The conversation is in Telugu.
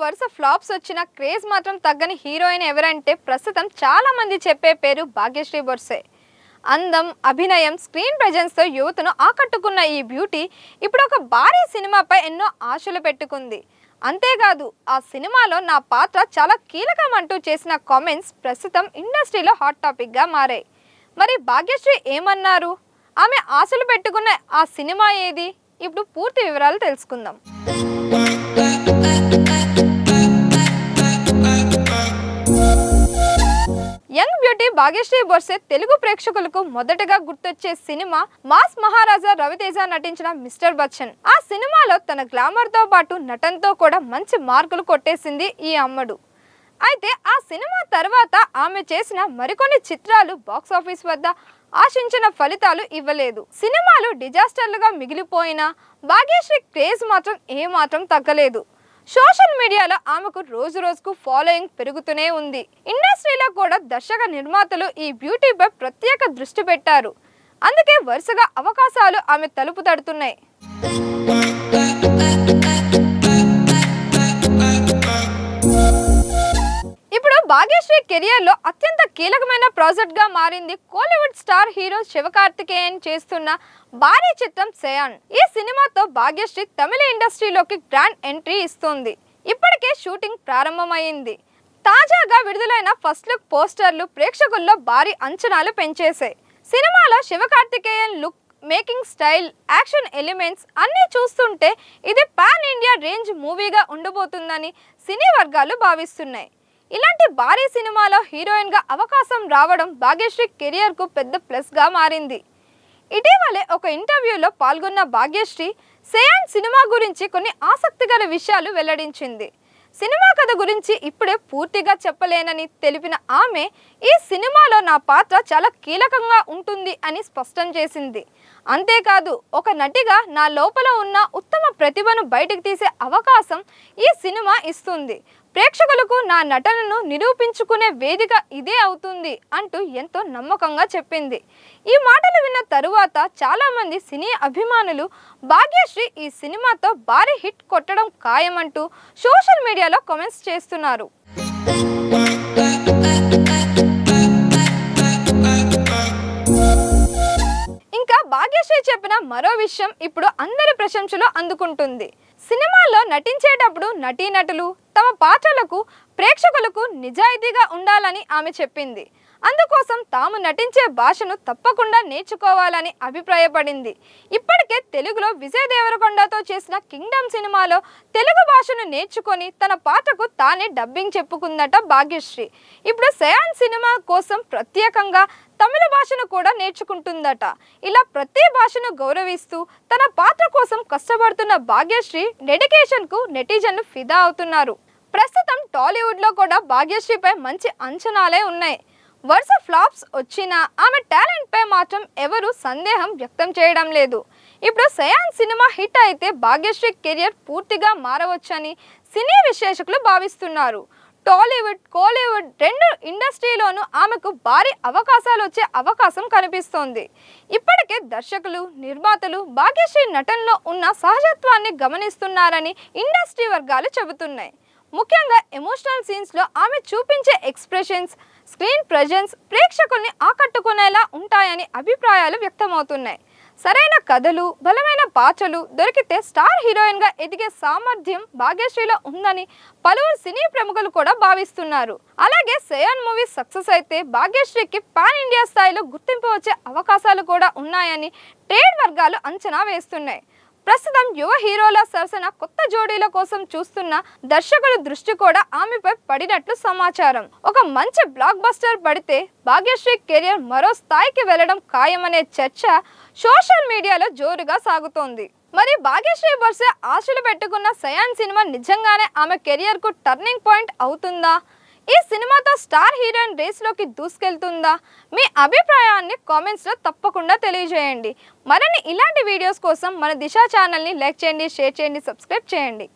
వరుస ఫ్లాప్స్ వచ్చిన క్రేజ్ మాత్రం తగ్గని హీరోయిన్ ఎవరంటే ప్రస్తుతం చాలా మంది చెప్పే పేరు భాగ్యశ్రీ బొర్సే. అందం, అభినయం, స్క్రీన్ ప్రెజెన్స్ తో యువతను ఆకట్టుకున్న ఈ బ్యూటీ ఇప్పుడు ఒక భారీ సినిమాపై ఎన్నో ఆశలు పెట్టుకుంది. అంతేకాదు ఆ సినిమాలో నా పాత్ర చాలా కీలకం అంటూ చేసిన కామెంట్స్ ప్రస్తుతం ఇండస్ట్రీలో హాట్ టాపిక్ గా మారాయి. మరి భాగ్యశ్రీ ఏమన్నారు? ఆమె ఆశలు పెట్టుకున్న ఆ సినిమా ఏది? ఇప్పుడు పూర్తి వివరాలు తెలుసుకుందాం. యంగ్ బ్యూటీ భాగ్యశ్రీ బొర్సే తెలుగు ప్రేక్షకులకు మొదటగా గుర్తొచ్చే సినిమా మాస్ మహారాజా రవితేజ నటించిన మిస్టర్ బచ్చన్. ఆ సినిమాలో తన గ్లామర్ తో పాటు నటనతో కూడా మంచి మార్కులు కొట్టేసింది ఈ అమ్మడు. అయితే ఆ సినిమా తర్వాత ఆమె చేసిన మరికొన్ని చిత్రాలు బాక్సాఫీస్ వద్ద ఆశించిన ఫలితాలు ఇవ్వలేదు. సినిమాలు డిజాస్టర్లుగా మిగిలిపోయినా భాగ్యశ్రీ క్రేజ్ మాత్రం ఏమాత్రం తగ్గలేదు. సోషల్ మీడియాలో ఆమెకు రోజు రోజుకు ఫాలోయింగ్ పెరుగుతూనే ఉంది. ఇండస్ట్రీలో కూడా దర్శక నిర్మాతలు ఈ బ్యూటీపై ప్రత్యేక దృష్టి పెట్టారు. అందుకే వరుసగా అవకాశాలు ఆమె తలుపు తడుతున్నాయి. ఇప్పుడు భాగ్యశ్రీ కెరియర్ లో అత్యంత కీలకమైన ప్రాజెక్ట్ గా మారింది కోలీవుడ్ స్టార్ హీరో శివకార్తికేయన్ చేస్తున్న భారీ చిత్రం సయాన్. ఈ సినిమాతో భాగ్యశ్రీ తమిళ ఇండస్ట్రీలోకి గ్రాండ్ ఎంట్రీ ఇస్తుంది. ఇప్పటికే షూటింగ్ ప్రారంభమైంది. తాజాగా విడుదలైన ఫస్ట్ లుక్ పోస్టర్లు ప్రేక్షకుల్లో భారీ అంచనాలు పెంచేశాయి. సినిమాలో Sivakarthikeyan look, making style, action elements అన్నీ చూస్తుంటే ఇది పాన్ ఇండియా రేంజ్ మూవీగా ఉండబోతుందని సినీ వర్గాలు భావిస్తున్నాయి. ఇలాంటి భారీ సినిమాలో హీరోయిన్ గా అవకాశం రావడం భాగ్యశ్రీ కెరియర్ కు పెద్ద ప్లస్ గా మారింది. ఇటీవలే ఒక ఇంటర్వ్యూలో పాల్గొన్న భాగ్యశ్రీ సయాన్ సినిమా గురించి కొన్ని ఆసక్తికర విషయాలు వెల్లడించింది. సినిమా కథ గురించి ఇప్పుడే పూర్తిగా చెప్పలేనని తెలిపిన ఆమె ఈ సినిమాలో నా పాత్ర చాలా కీలకంగా ఉంటుంది అని స్పష్టం చేసింది. అంతేకాదు ఒక నటిగా నా లోపల ఉన్న ఉత్తమ ప్రతిభను బయటకు తీసే అవకాశం ఈ సినిమా ఇస్తుంది. ప్రేక్షకులకు నా నటనను నిరూపించుకునే వేదిక ఇదే అవుతుంది అంటూ ఎంతో నమ్మకంగా చెప్పింది. ఈ మాటలు విన్న తరువాత చాలా మంది సినీ అభిమానులు భాగ్యశ్రీ ఈ సినిమాతో భారీ హిట్ కొట్టడం ఖాయమంటూ సోషల్ మీడియాలో కామెంట్స్ చేస్తున్నారు. ఇంకా భాగ్యశ్రీ చెప్పిన మరో విషయం ఇప్పుడు అందరి ప్రశంసలు అందుకుంటుంది. సినిమాల్లో నటించేటప్పుడు నటీనటులు తమ పాత్రలకు ప్రేక్షకులకు నిజాయితీగా ఉండాలని ఆమె చెప్పింది. అందుకోసం తాము నటించే భాషను తప్పకుండా నేర్చుకోవాలని అభిప్రాయపడింది. ఇప్పటికే తెలుగులో విజయ్ దేవరకొండతో చేసిన కింగ్డమ్ సినిమాలో తెలుగు భాషను నేర్చుకొని తన పాత్రకు తానే డబ్బింగ్ చెప్పుకుందట భాగ్యశ్రీ. ఇప్పుడు సయాన్ సినిమా కోసం ప్రత్యేకంగా తమిళ భాషను కూడా నేర్చుకుంటుందట. ఇలా ప్రతి భాషను గౌరవిస్తూ తన పాత్ర కోసం కష్టపడుతున్న భాగ్యశ్రీ డెడికేషన్ కు నెటిజన్లు ఫిదా అవుతున్నారు. ప్రస్తుతం టాలీవుడ్ లో కూడా భాగ్యశ్రీపై మంచి అంచనాలే ఉన్నాయి. వరుస ఫ్లాప్స్ వచ్చినా ఆమె టాలెంట్ పై మాత్రం ఎవరు సందేహం వ్యక్తం చేయడం లేదు. ఇప్పుడు సయాన్ సినిమా హిట్ అయితే భాగ్యశ్రీ కెరియర్ పూర్తిగా మారవచ్చని సినీ విశ్లేషకులు భావిస్తున్నారు. టాలీవుడ్, కోలీవుడ్ రెండు ఇండస్ట్రీలోనూ ఆమెకు భారీ అవకాశాలు వచ్చే అవకాశం కనిపిస్తోంది. ఇప్పటికే దర్శకులు, నిర్మాతలు భాగ్యశ్రీ నటనలో ఉన్న సహజత్వాన్ని గమనిస్తున్నారని ఇండస్ట్రీ వర్గాలు చెబుతున్నాయి. ముఖ్యంగా ఎమోషనల్ సీన్స్ లో ఆమె చూపించే ఎక్స్ప్రెషన్స్, స్క్రీన్ ప్రెజెన్స్ ప్రేక్షకుల్ని ఆకట్టుకునేలా ఉంటాయని అభిప్రాయాలు వ్యక్తమవుతున్నాయి. సరైన కథలు, బలమైన పాత్రలు దొరికితే స్టార్ హీరోయిన్ గా ఎదిగే సామర్థ్యం భాగ్యశ్రీలో ఉందని పలువురు సినీ ప్రముఖులు కూడా భావిస్తున్నారు. అలాగే సయాన్ మూవీ సక్సెస్ అయితే భాగ్యశ్రీకి పాన్ ఇండియా స్థాయిలో గుర్తింపు వచ్చే అవకాశాలు కూడా ఉన్నాయని ట్రేడ్ వర్గాలు అంచనా వేస్తున్నాయి. ప్రస్తుతం యువ హీరోల సరసన కొత్త జోడీల కోసం చూస్తున్న దర్శకుల దృష్టి కూడా ఆమెపై పడినట్లు సమాచారం. ఒక మంచి బ్లాక్ బస్టర్ పడితే భాగ్యశ్రీ కెరియర్ మరో స్థాయికి వెళ్లడం ఖాయమనే చర్చ సోషల్ మీడియాలో జోరుగా సాగుతోంది. మరి భాగ్యశ్రీ బొర్సే ఆశలు పెట్టుకున్న సయాన్ సినిమా నిజంగానే ఆమె కెరియర్ కు టర్నింగ్ పాయింట్ అవుతుందా? ఈ సినిమాతో స్టార్ హీరోయిన్ రేస్ లోకి దూసుకెళ్తుందా? మీ అభిప్రాయాన్ని కామెంట్స్ లో తప్పకుండా తెలియజేయండి. మరిన్ని ఇలాంటి వీడియోస్ కోసం మన దిశ ఛానల్ ని లైక్ చేయండి, షేర్ చేయండి, సబ్స్క్రైబ్ చేయండి.